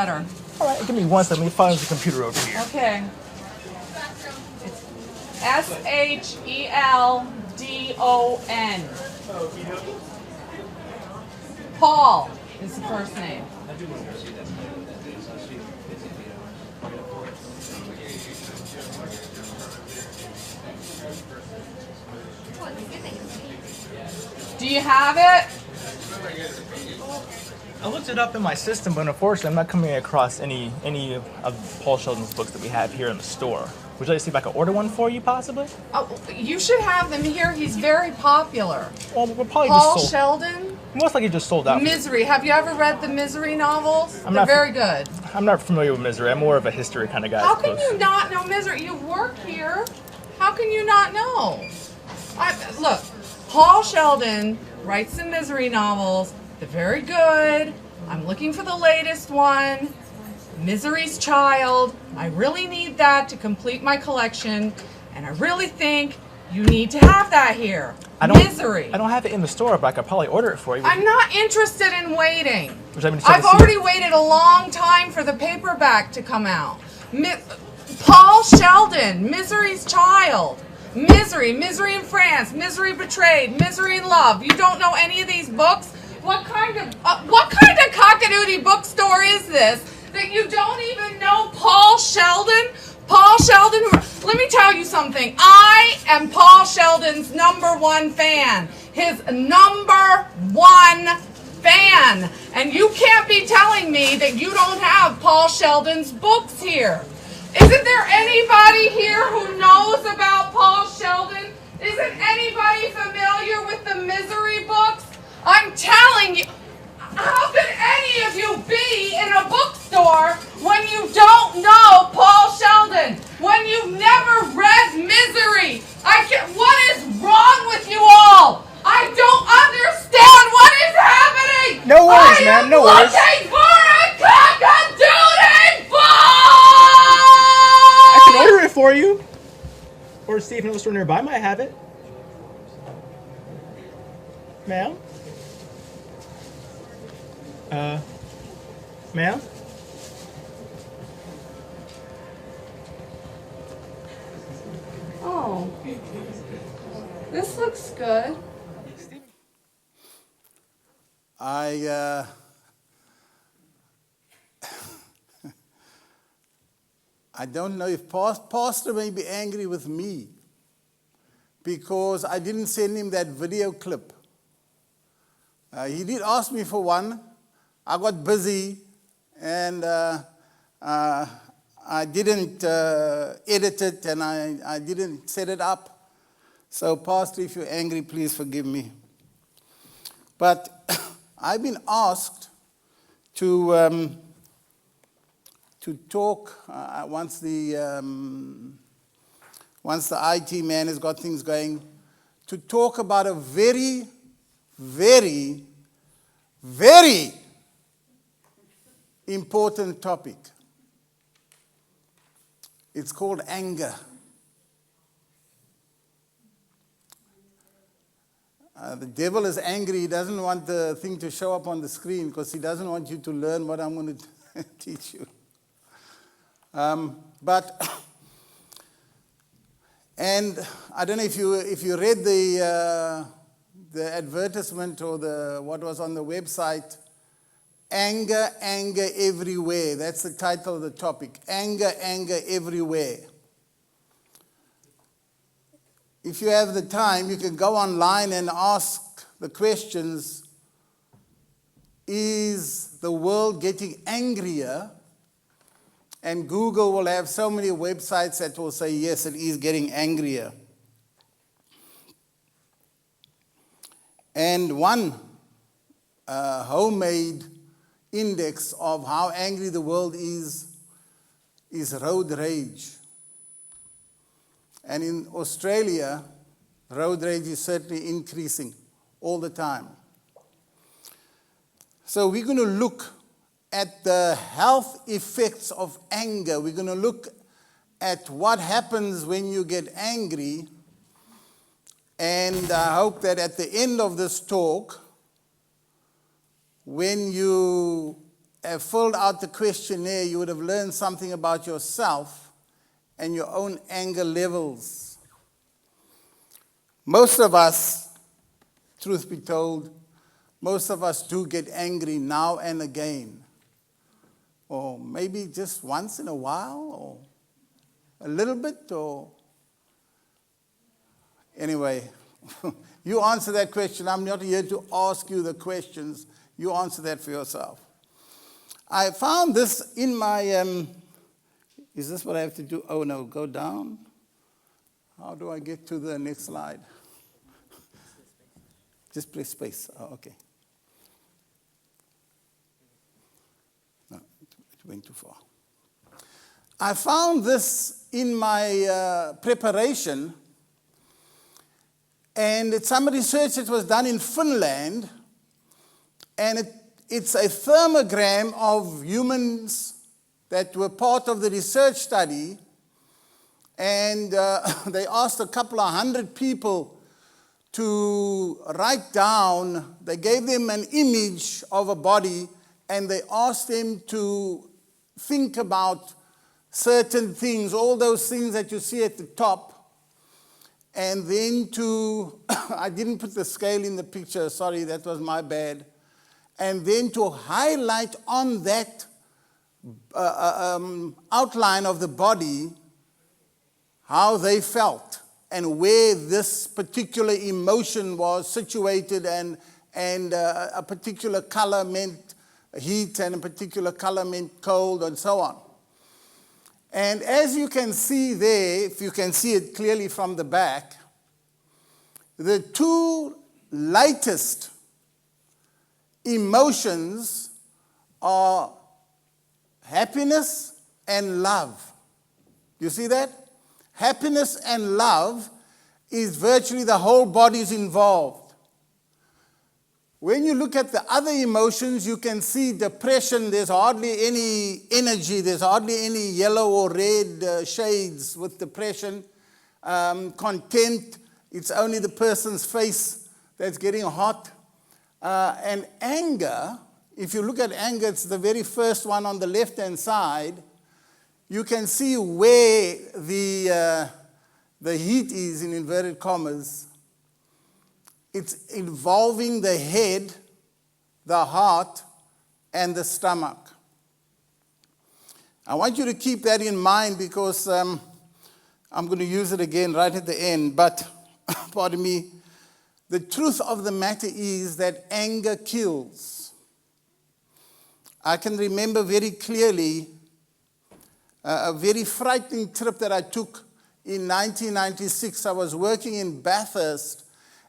better. All right, give me 1 second. Let me find the computer over here. Okay. It's Sheldon. Paul is the first name. Do you have it? I looked it up in my system, but unfortunately, I'm not coming across any of Paul Sheldon's books that we have here in the store. Would you like to see if I can order one for you, possibly? Oh, you should have them here. He's very popular. Well, we're probably Paul just sold. Sheldon? Most likely just sold out. Misery. Have you ever read the Misery novels? They're very good. I'm not familiar with Misery. I'm more of a history kind of guy. How can you not know Misery? You work here. How can you not know? Look, Paul Sheldon writes the Misery novels. They're very good. I'm looking for the latest one. Misery's Child. I really need that to complete my collection, and I really think you need to have that here. Misery. I don't have it in the store, but I could probably order it for you. I'm not interested in waiting. I've already waited a long time for the paperback to come out. Paul Sheldon, Misery's Child. Misery in France, Misery Betrayed, Misery in Love. You don't know any of these books? What kind of cockadoodie bookstore is this that you don't even know Paul Sheldon? Paul Sheldon, let me tell you something. I am Paul Sheldon's #1 fan. His #1 fan. And you can't be telling me that you don't have Paul Sheldon's books here. Isn't there anybody here who knows about Paul Sheldon? Isn't anybody familiar with the Misery books? I'm telling you, how could any of you be in a bookstore when you don't know Paul Sheldon? When you've never read Misery? What is wrong with you all? I don't understand what is happening! No worries, man, no worries. I am looking for a cockadoodie book! I can order it for you. Or see if another store nearby might have it. Ma'am? Ma'am? Oh, this looks good. I don't know if Pastor may be angry with me because I didn't send him that video clip. He did ask me for one. I got busy and I didn't edit it and I didn't set it up. So, Pastor, if you're angry, please forgive me. But I've been asked to talk once the IT man has got things going, to talk about a very, very, very important topic. It's called anger. The devil is angry. He doesn't want the thing to show up on the screen because he doesn't want you to learn what I'm going to teach you. And I don't know if you read the advertisement or what was on the website. Anger everywhere. That's the title of the topic. Anger everywhere. If you have the time, you can go online and ask the questions, is the world getting angrier? And Google will have so many websites that will say, yes, it is getting angrier. And one homemade index of how angry the world is road rage. And in Australia, road rage is certainly increasing all the time. So we're going to look at the health effects of anger. We're going to look at what happens when you get angry. And I hope that at the end of this talk, when you have filled out the questionnaire, you would have learned something about yourself and your own anger levels. Most of us, truth be told, most of us do get angry now and again. Or maybe just once in a while, or a little bit, or... Anyway, you answer that question. I'm not here to ask you the questions. You answer that for yourself. I found this in my... is this what I have to do? Oh, no, go down. How do I get to the next slide? Just press space. Oh, okay. No, it went too far. I found this in my preparation, and it's some research that was done in Finland, and it's a thermogram of humans that were part of the research study, and they asked a couple of hundred people to write down, they gave them an image of a body, and they asked them to think about certain things, all those things that you see at the top, and then to, I didn't put the scale in the picture, sorry, that was my bad, and then to highlight on that outline of the body how they felt and where this particular emotion was situated, and a particular color meant heat and a particular color meant cold, and so on. And as you can see there, if you can see it clearly from the back, the two lightest emotions are happiness and love. You see that? Happiness and love is virtually the whole body's involved. When you look at the other emotions, you can see depression, there's hardly any energy, there's hardly any yellow or red shades with depression. Content, it's only the person's face that's getting hot. And anger, if you look at anger, it's the very first one on the left-hand side. You can see where the heat is, in inverted commas. It's involving the head, the heart, and the stomach. I want you to keep that in mind because I'm going to use it again right at the end. But, pardon me, the truth of the matter is that anger kills. I can remember very clearly a very frightening trip that I took in 1996. I was working in Bathurst,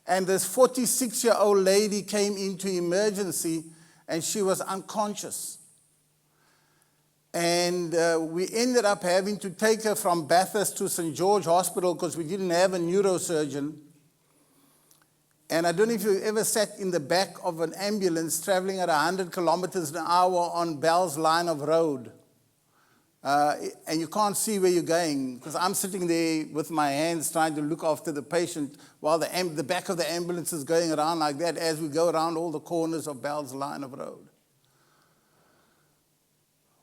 and this 46-year-old lady came into emergency, and she was unconscious. And we ended up having to take her from Bathurst to St. George Hospital because we didn't have a neurosurgeon. And I don't know if you ever sat in the back of an ambulance traveling at 100 kilometers an hour on Bell's line of road. And you can't see where you're going, because I'm sitting there with my hands trying to look after the patient while the back of the ambulance is going around like that as we go around all the corners of Bell's line of road.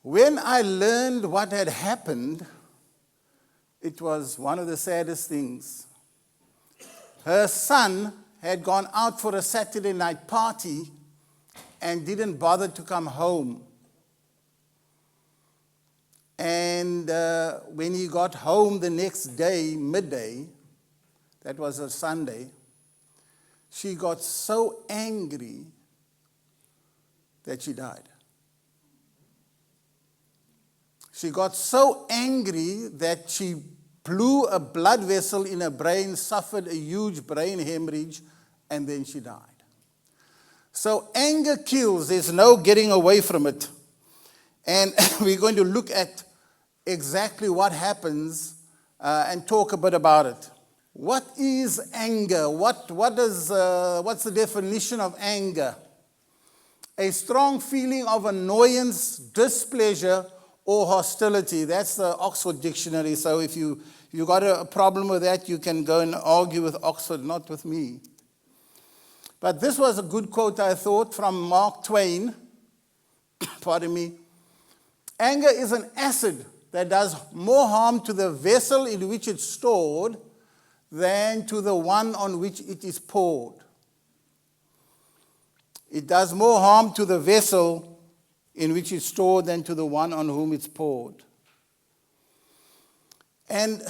When I learned what had happened, it was one of the saddest things. Her son had gone out for a Saturday night party and didn't bother to come home. And when he got home the next day, midday, that was a Sunday, she got so angry that she died. She got so angry that she blew a blood vessel in her brain, suffered a huge brain hemorrhage, and then she died. So anger kills. There's no getting away from it. And we're going to look at exactly what happens and talk a bit about it. What is anger? What's the definition of anger? A strong feeling of annoyance, displeasure, or hostility. That's the Oxford Dictionary. So if you got a problem with that, you can go and argue with Oxford, not with me. But this was a good quote, I thought, from Mark Twain. pardon me, anger is an acid that does more harm to the vessel in which it's stored than to the one on which it is poured. It does more harm to the vessel in which it's stored than to the one on whom it's poured. And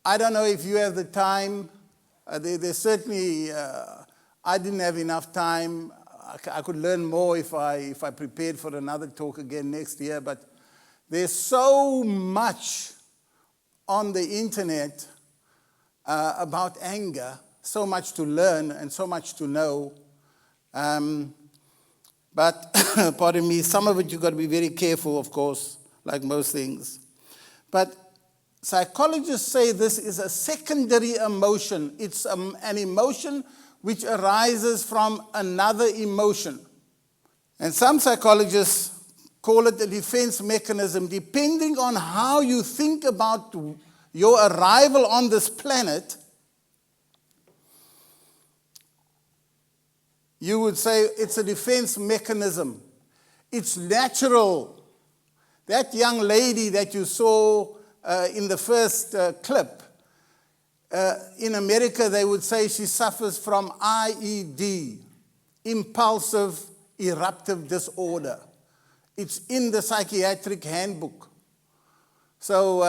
I don't know if you have the time. There's certainly, I didn't have enough time. I could learn more if I prepared for another talk again next year. But there's so much on the internet about anger, so much to learn and so much to know. But, pardon me, some of it you've got to be very careful, of course, like most things. But psychologists say this is a secondary emotion. It's an emotion which arises from another emotion. And some psychologists call it a defense mechanism. Depending on how you think about your arrival on this planet, you would say it's a defense mechanism. It's natural. That young lady that you saw in the first clip, in America they would say she suffers from IED, impulsive eruptive disorder. It's in the psychiatric handbook. So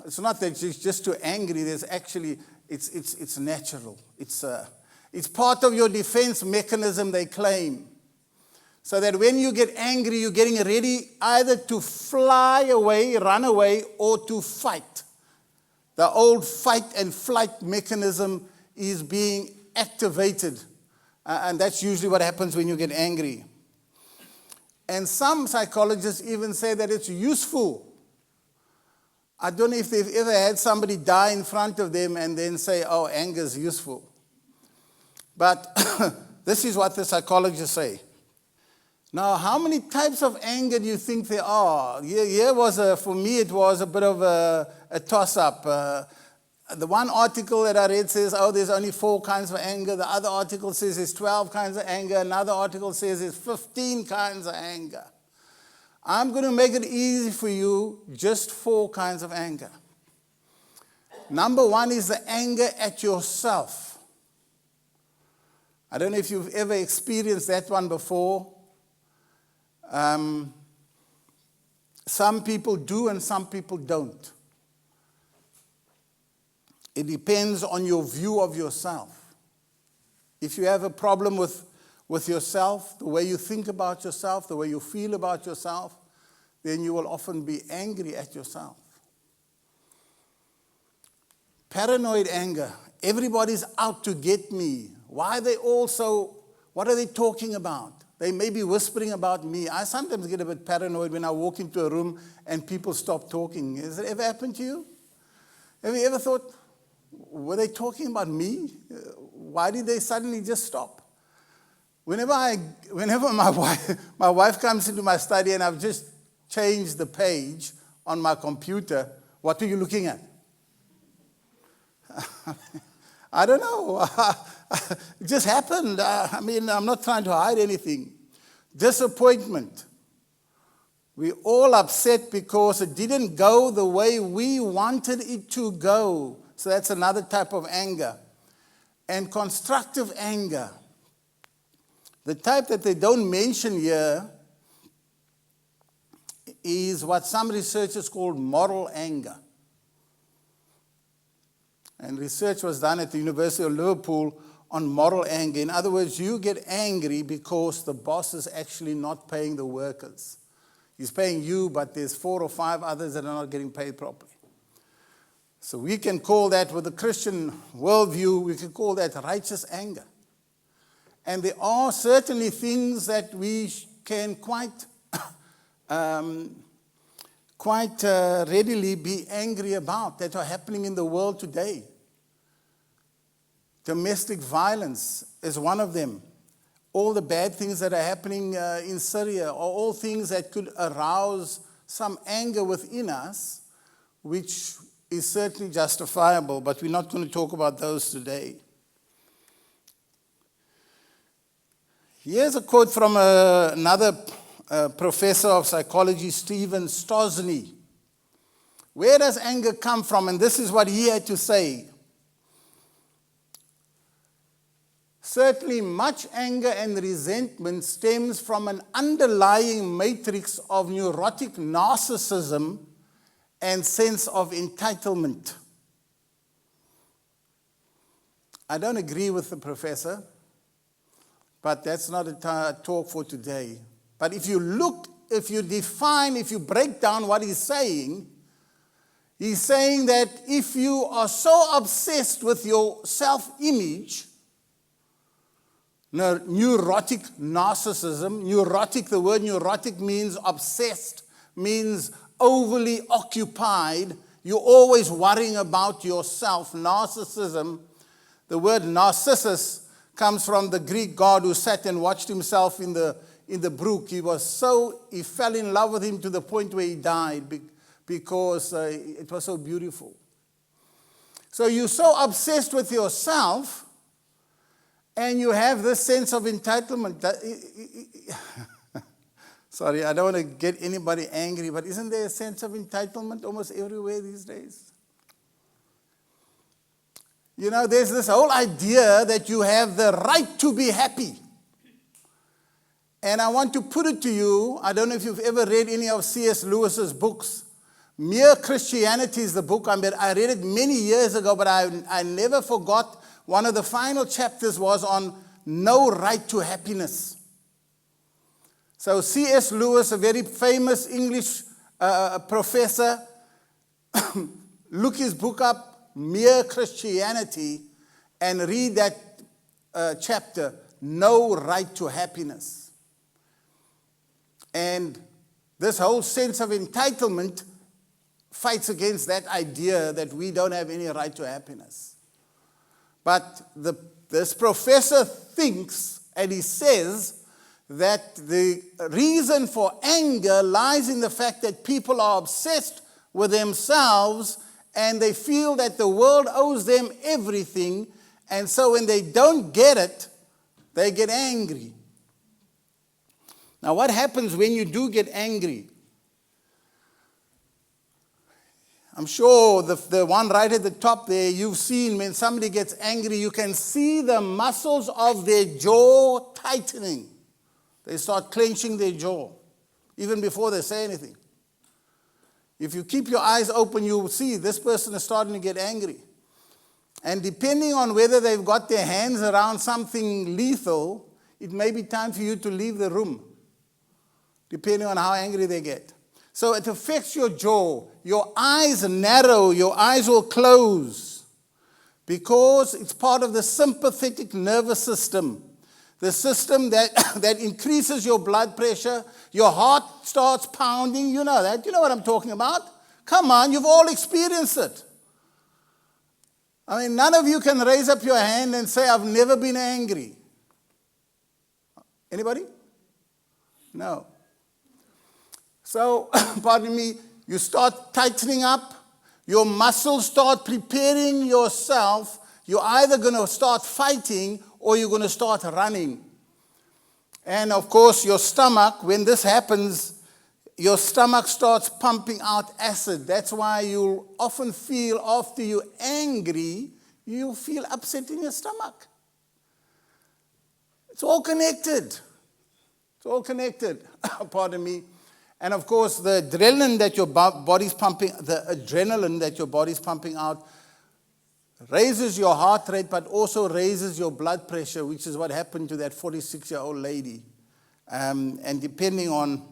it's not that she's just too angry. There's actually, it's natural. It's part of your defense mechanism, they claim. So that when you get angry, you're getting ready either to fly away, run away, or to fight. The old fight and flight mechanism is being activated. And that's usually what happens when you get angry. And some psychologists even say that it's useful. I don't know if they've ever had somebody die in front of them and then say, oh, anger is useful. But this is what the psychologists say. Now, how many types of anger do you think there are? Here was, for me, it was a bit of a toss-up. The one article that I read says, oh, there's only 4 kinds of anger. The other article says there's 12 kinds of anger. Another article says there's 15 kinds of anger. I'm going to make it easy for you, just 4 kinds of anger. Number 1 is the anger at yourself. I don't know if you've ever experienced that one before. Some people do and some people don't. It depends on your view of yourself. If you have a problem with yourself, the way you think about yourself, the way you feel about yourself, then you will often be angry at yourself. Paranoid anger. Everybody's out to get me. Why are they all so, what are they talking about? They may be whispering about me. I sometimes get a bit paranoid when I walk into a room and people stop talking. Has it ever happened to you? Have you ever thought, were they talking about me? Why did they suddenly just stop? Whenever my wife comes into my study and I've just changed the page on my computer, what are you looking at? I don't know. It just happened. I'm not trying to hide anything. Disappointment. We're all upset because it didn't go the way we wanted it to go. So that's another type of anger. And constructive anger. The type that they don't mention here is what some researchers call moral anger. And research was done at the University of Liverpool on moral anger. In other words, you get angry because the boss is actually not paying the workers. He's paying you, but there's 4 or 5 others that are not getting paid properly. So we can call that, with the Christian worldview, we can call that righteous anger. And there are certainly things that we can quite readily be angry about that are happening in the world today. Domestic violence is one of them. All the bad things that are happening in Syria are all things that could arouse some anger within us, which is certainly justifiable, but we're not going to talk about those today. Here's a quote from another professor of psychology, Stephen Stosny. Where does anger come from? And this is what he had to say. Certainly, much anger and resentment stems from an underlying matrix of neurotic narcissism and sense of entitlement. I don't agree with the professor, but that's not a talk for today. But if you look, if you define, if you break down what he's saying that if you are so obsessed with your self-image, neurotic narcissism, neurotic, the word neurotic means obsessed, means overly occupied. You're always worrying about yourself. Narcissism, the word narcissus comes from the Greek god who sat and watched himself in the brook. He fell in love with him to the point where he died because it was so beautiful. So you're so obsessed with yourself, and you have this sense of entitlement. Sorry, I don't want to get anybody angry, but isn't there a sense of entitlement almost everywhere these days? You know, there's this whole idea that you have the right to be happy. And I want to put it to you, I don't know if you've ever read any of C.S. Lewis's books. Mere Christianity is the book. I read it many years ago, but I never forgot. One of the final chapters was on no right to happiness. So C.S. Lewis, a very famous English professor, look his book up, Mere Christianity, and read that chapter, No Right to Happiness. And this whole sense of entitlement fights against that idea that we don't have any right to happiness. But this professor thinks, and he says, that the reason for anger lies in the fact that people are obsessed with themselves and they feel that the world owes them everything, and so when they don't get it, they get angry. Now, what happens when you do get angry? I'm sure the one right at the top there, you've seen when somebody gets angry, you can see the muscles of their jaw tightening. They start clenching their jaw, even before they say anything. If you keep your eyes open, you will see this person is starting to get angry. And depending on whether they've got their hands around something lethal, it may be time for you to leave the room, depending on how angry they get. So it affects your jaw. Your eyes narrow, your eyes will close, because it's part of the sympathetic nervous system. The system that increases your blood pressure, your heart starts pounding. You know that. You know what I'm talking about. Come on, you've all experienced it. I mean, none of you can raise up your hand and say, I've never been angry. Anybody? No. So, pardon me, you start tightening up. Your muscles start preparing yourself. You're either going to start fighting or you're going to start running. And of course, your stomach, when this happens, your stomach starts pumping out acid. That's why you'll often feel, after you're angry, you feel upset in your stomach. It's all connected. It's all connected. Pardon me. And of course, the adrenaline that your body's pumping out raises your heart rate, but also raises your blood pressure, which is what happened to that 46-year-old lady. And depending on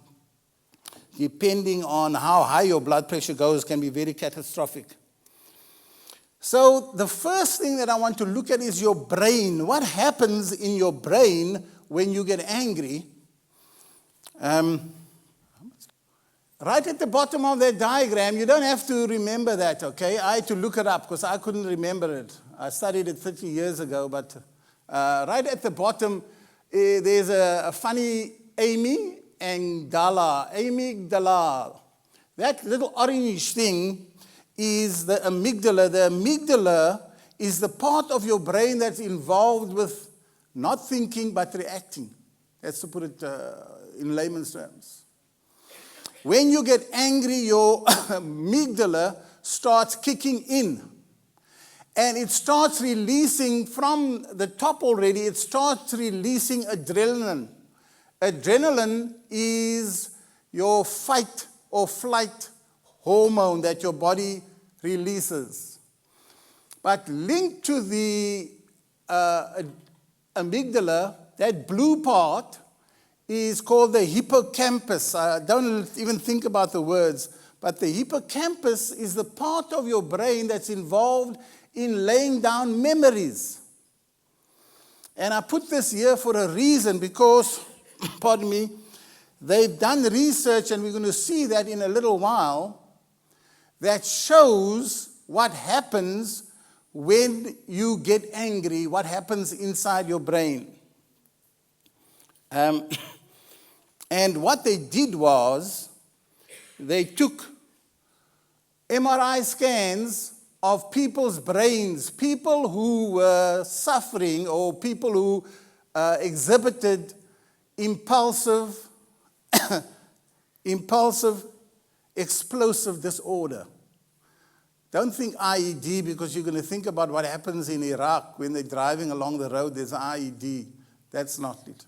how high your blood pressure goes, can be very catastrophic. So the first thing that I want to look at is your brain. What happens in your brain when you get angry? Right at the bottom of that diagram, you don't have to remember that, okay? I had to look it up because I couldn't remember it. I studied it 30 years ago, but right at the bottom, there's a funny amygdala. That little orange thing is the amygdala. The amygdala is the part of your brain that's involved with not thinking but reacting. That's to put it in layman's terms. When you get angry, your amygdala starts kicking in. And it starts releasing from the top already, it starts releasing adrenaline. Adrenaline is your fight or flight hormone that your body releases. But linked to the amygdala, that blue part is called the hippocampus. Don't even think about the words, but the hippocampus is the part of your brain that's involved in laying down memories. And I put this here for a reason because, pardon me, they've done research, and we're going to see that in a little while, that shows what happens when you get angry, what happens inside your brain. And what they did was, they took MRI scans of people's brains, people who were suffering or people who exhibited impulsive, explosive disorder. Don't think IED, because you're going to think about what happens in Iraq when they're driving along the road, there's an IED. That's not it.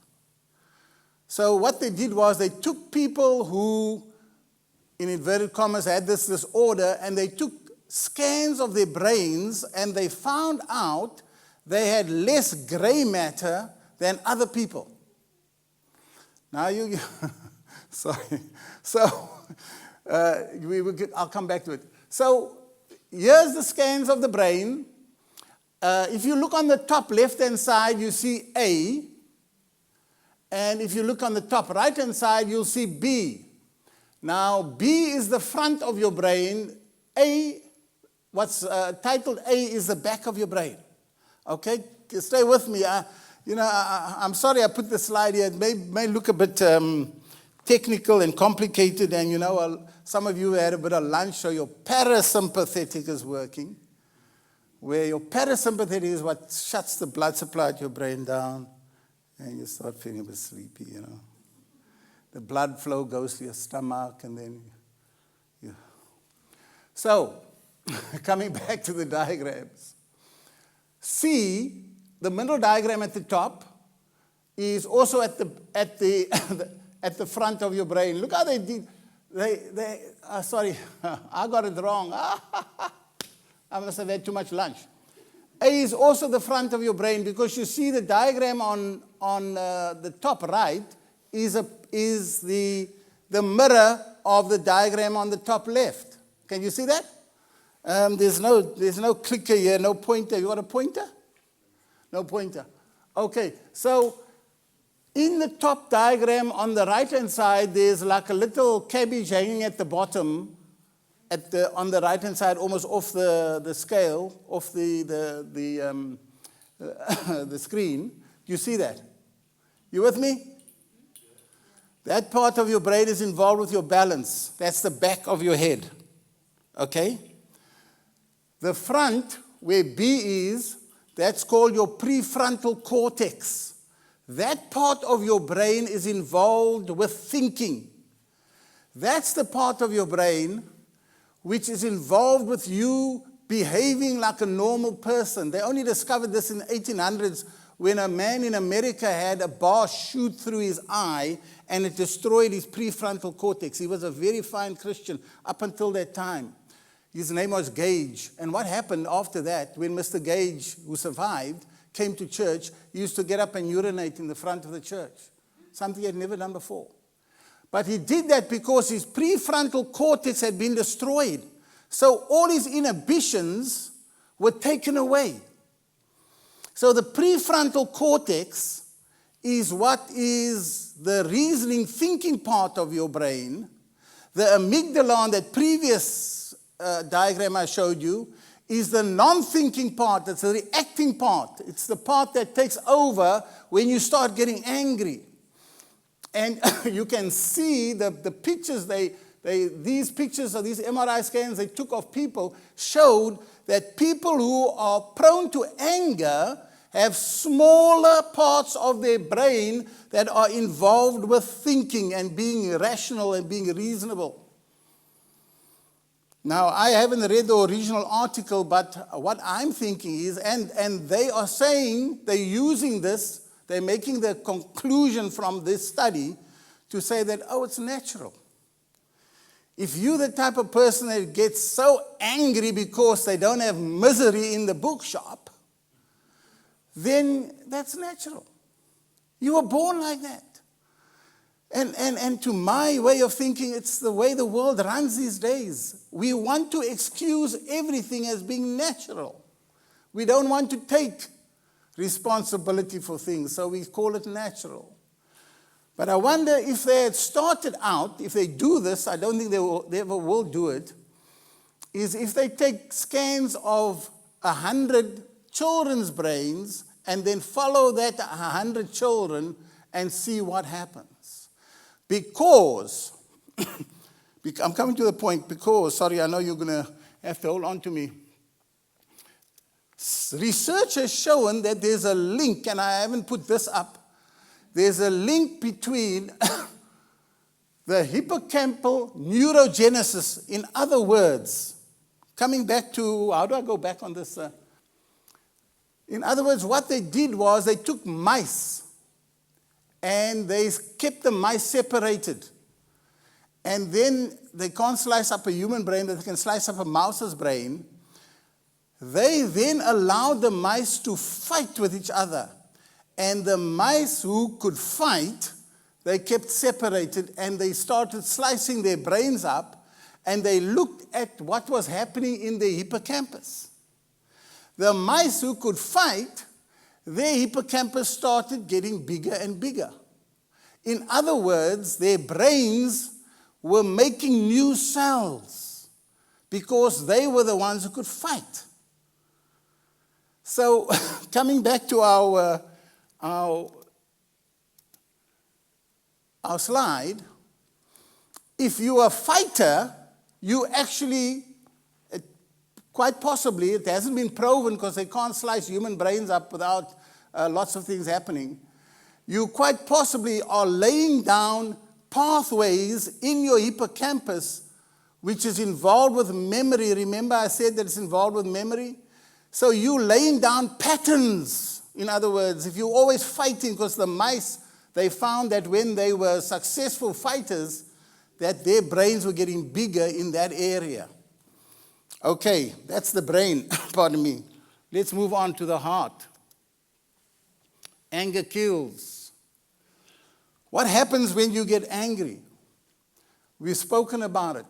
So what they did was they took people who, in inverted commas, had this disorder, and they took scans of their brains, and they found out they had less gray matter than other people. Now you, sorry. So I'll come back to it. So here's the scans of the brain. If you look on the top left-hand side, you see A. And if you look on the top right-hand side, you'll see B. Now, B is the front of your brain. A, what's titled A, is the back of your brain. Okay? Stay with me. I'm sorry I put the slide here. It may look a bit technical and complicated, and some of you had a bit of lunch, so your parasympathetic is working, where your parasympathetic is what shuts the blood supply to your brain down, and you start feeling a bit sleepy, The blood flow goes to your stomach, and then So, coming back to the diagrams. C, the middle diagram at the top, is also at the front of your brain. Look how they did. Sorry, I got it wrong. I must have had too much lunch. A is also the front of your brain, because you see the diagram on the top right is the mirror of the diagram on the top left. Can you see that? There's no clicker here, no pointer. You got a pointer? No pointer. Okay, so in the top diagram on the right-hand side, there's like a little cabbage hanging at the bottom, on the right-hand side, almost off the scale, off the screen. You see that? You with me? That part of your brain is involved with your balance. That's the back of your head. Okay? The front, where B is, that's called your prefrontal cortex. That part of your brain is involved with thinking. That's the part of your brain which is involved with you behaving like a normal person. They only discovered this in the 1800s when a man in America had a bar shoot through his eye and it destroyed his prefrontal cortex. He was a very fine Christian up until that time. His name was Gage. And what happened after that, when Mr. Gage, who survived, came to church, he used to get up and urinate in the front of the church, something he had never done before. But he did that because his prefrontal cortex had been destroyed. So all his inhibitions were taken away. So the prefrontal cortex is what is the reasoning, thinking part of your brain. The amygdala on that previous diagram I showed you is the non-thinking part. It's the reacting part. It's the part that takes over when you start getting angry. And you can see the pictures, these pictures or these MRI scans they took of people showed that people who are prone to anger have smaller parts of their brain that are involved with thinking and being rational and being reasonable. Now, I haven't read the original article, but what I'm thinking is, and they are saying, they're using this, they're making the conclusion from this study to say that, oh, it's natural. If you're the type of person that gets so angry because they don't have misery in the bookshop, then that's natural. You were born like that. And to my way of thinking, it's the way the world runs these days. We want to excuse everything as being natural. We don't want to take responsibility for things, so we call it natural. But I wonder if they had started out, if they do this, I don't think they ever will do it, is if they take scans of 100 children's brains and then follow that 100 children and see what happens. Because, I'm coming to the point, because, sorry, I know you're going to have to hold on to me. Research has shown that there's a link, and I haven't put this up, there's a link between the hippocampal neurogenesis. In other words, coming back to, how do I go back on this? In other words, what they did was they took mice and they kept the mice separated. And then they can't slice up a human brain, but they can slice up a mouse's brain. They then allowed the mice to fight with each other. And the mice who could fight, they kept separated, and they started slicing their brains up, and they looked at what was happening in the hippocampus. The mice who could fight, their hippocampus started getting bigger and bigger. In other words, their brains were making new cells because they were the ones who could fight. So, coming back to our slide, if you're a fighter, you actually, quite possibly, it hasn't been proven because they can't slice human brains up without lots of things happening. You quite possibly are laying down pathways in your hippocampus which is involved with memory. Remember I said that it's involved with memory? So you're laying down patterns. In other words, if you're always fighting, because the mice, they found that when they were successful fighters, that their brains were getting bigger in that area. Okay, that's the brain, pardon me. Let's move on to the heart. Anger kills. What happens when you get angry? We've spoken about it.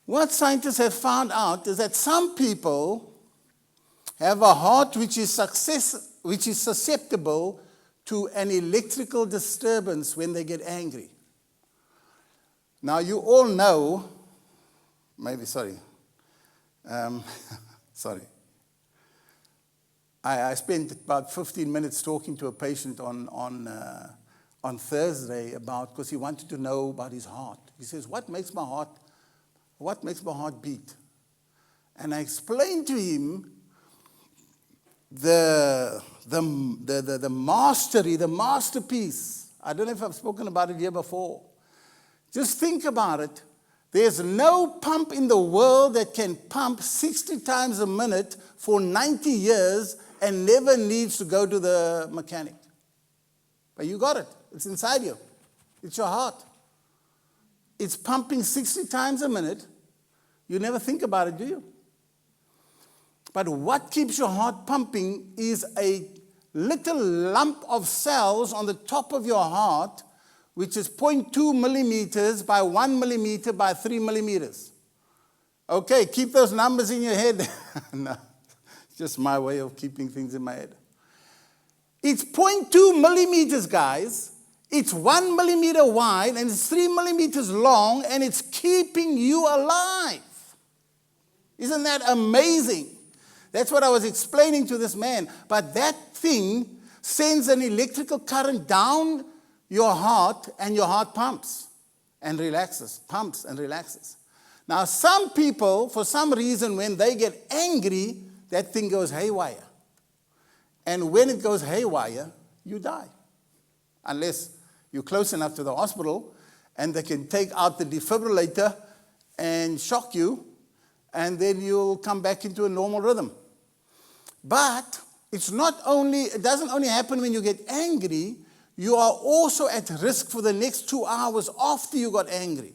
What scientists have found out is that some people have a heart which is susceptible to an electrical disturbance when they get angry. Now, you all know, sorry. I spent about 15 minutes talking to a patient on Thursday because he wanted to know about his heart. He says, what makes my heart beat? And I explained to him the mastery, the masterpiece. I don't know if I've spoken about it here before. Just think about it. There's no pump in the world that can pump 60 times a minute for 90 years and never needs to go to the mechanic. But you got it. It's inside you. It's your heart. It's pumping 60 times a minute. You never think about it, do you? But what keeps your heart pumping is a little lump of cells on the top of your heart, which is 0.2 millimeters by 1 millimeter by 3 millimeters. Okay, keep those numbers in your head. No, it's just my way of keeping things in my head. It's 0.2 millimeters, guys. It's 1 millimeter wide and it's 3 millimeters long, and it's keeping you alive. Isn't that amazing? That's what I was explaining to this man. But that thing sends an electrical current down your heart, and your heart pumps and relaxes, pumps and relaxes. Now, some people, for some reason, when they get angry, that thing goes haywire. And when it goes haywire, you die. Unless you're close enough to the hospital and they can take out the defibrillator and shock you, and then you'll come back into a normal rhythm. But it doesn't only happen when you get angry, you are also at risk for the next 2 hours after you got angry.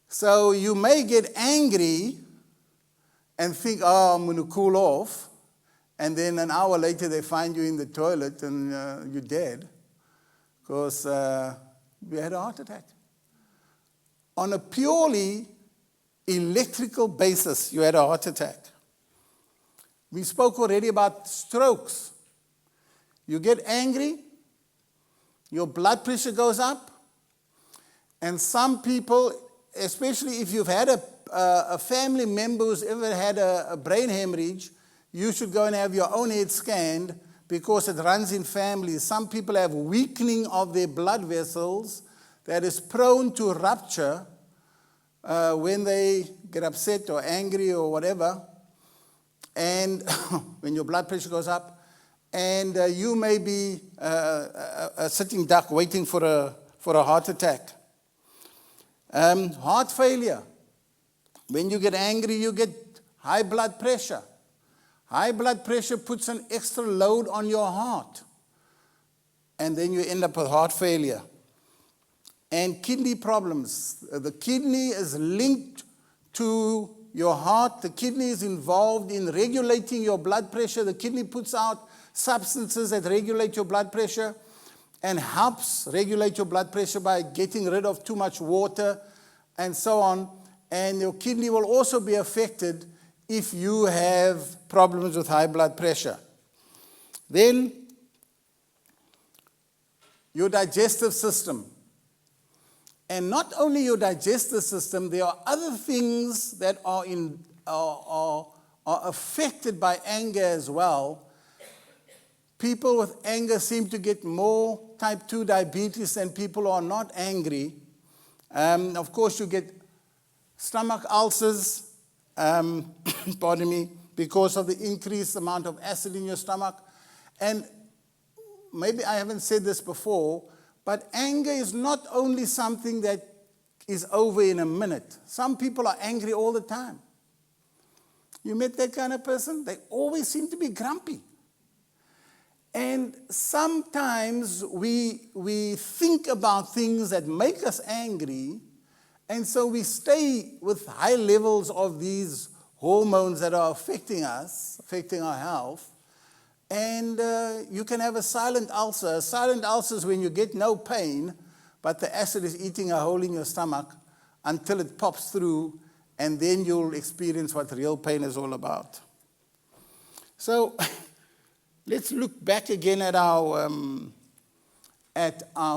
So you may get angry and think, oh, I'm going to cool off. And then an hour later, they find you in the toilet and you're dead because you had a heart attack. On a purely electrical basis, you had a heart attack. We spoke already about strokes. You get angry, your blood pressure goes up, and some people, especially if you've had a family member who's ever had a brain hemorrhage, you should go and have your own head scanned because it runs in families. Some people have weakening of their blood vessels that is prone to rupture when they get upset or angry or whatever, and when your blood pressure goes up, and you may be a sitting duck waiting for a heart attack. Heart failure. When you get angry, you get high blood pressure. High blood pressure puts an extra load on your heart, and then you end up with heart failure. And kidney problems. The kidney is linked to your heart. The kidney is involved in regulating your blood pressure. The kidney puts out substances that regulate your blood pressure and helps regulate your blood pressure by getting rid of too much water and so on. And your kidney will also be affected if you have problems with high blood pressure. Then, your digestive system. And not only your digestive system, there are other things that are affected by anger as well. People with anger seem to get more type 2 diabetes than people who are not angry. Of course, you get stomach ulcers, pardon me, because of the increased amount of acid in your stomach. And maybe I haven't said this before, but anger is not only something that is over in a minute. Some people are angry all the time. You met that kind of person? They always seem to be grumpy. And sometimes we think about things that make us angry, and so we stay with high levels of these hormones that are affecting us, affecting our health. And you can have a silent ulcer. A silent ulcer is when you get no pain, but the acid is eating a hole in your stomach until it pops through, and then you'll experience what real pain is all about. So let's look back again at our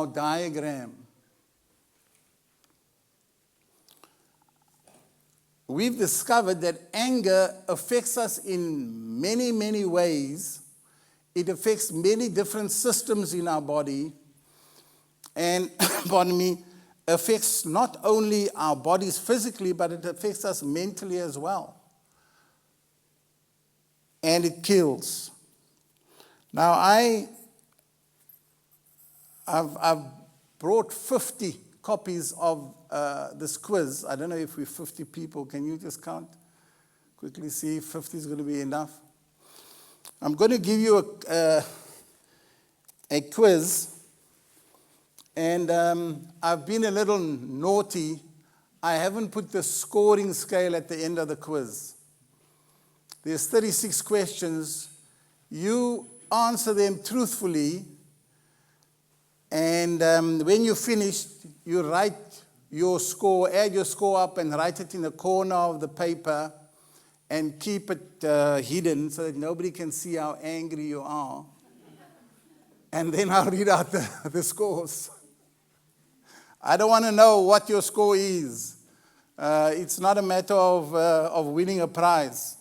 diagram. We've discovered that anger affects us in many, many ways. It affects many different systems in our body, and, pardon me, affects not only our bodies physically, but it affects us mentally as well. And it kills. Now, I've brought 50 copies of this quiz. I don't know if we're 50 people. Can you just count? Quickly see if 50 is going to be enough. I'm going to give you a quiz, and I've been a little naughty. I haven't put the scoring scale at the end of the quiz. There's 36 questions. You answer them truthfully, and when you're finished, you write your score, add your score up and write it in the corner of the paper, and keep it hidden so that nobody can see how angry you are. And then I'll read out the scores. I don't want to know what your score is. It's not a matter of winning a prize.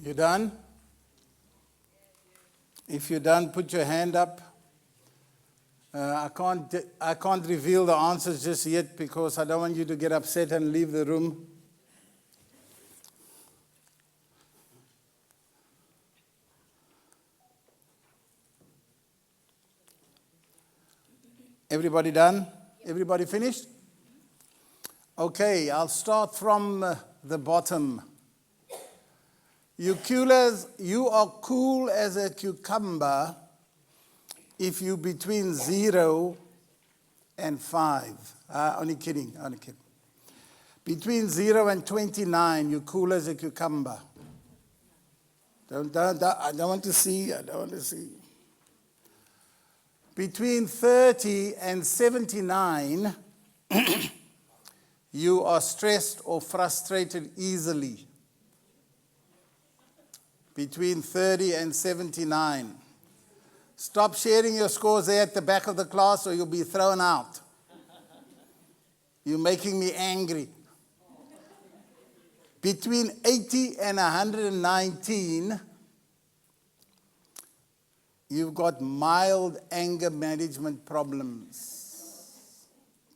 You done? If you're done, put your hand up. I can't reveal the answers just yet because I don't want you to get upset and leave the room. Everybody done? Everybody finished? Okay, I'll start from the bottom. You are cool as a cucumber if you between 0 and 5. Only kidding. Between 0 and 29, you're cool as a cucumber. I don't want to see. Between 30 and 79, you are stressed or frustrated easily. Between 30 and 79. Stop sharing your scores there at the back of the class or you'll be thrown out. You're making me angry. Between 80 and 119, you've got mild anger management problems.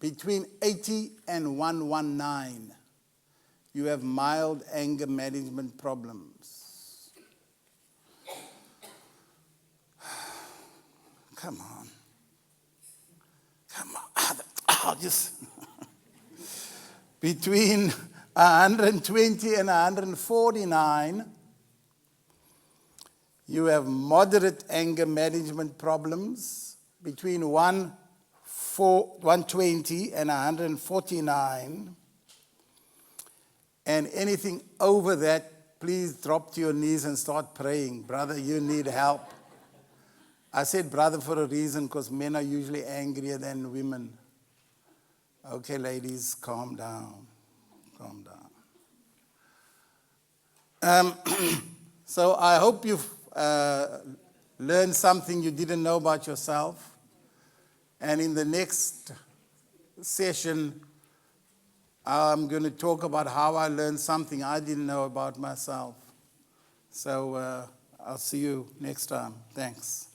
Between 80 and 119, you have mild anger management problems. Come on. I'll just... Between 120 and 149, you have moderate anger management problems. Between 120 and 149, and anything over that, please drop to your knees and start praying. Brother, you need help. I said brother for a reason because men are usually angrier than women. Okay, ladies, calm down. So I hope you've learned something you didn't know about yourself. And in the next session, I'm going to talk about how I learned something I didn't know about myself. So I'll see you next time. Thanks.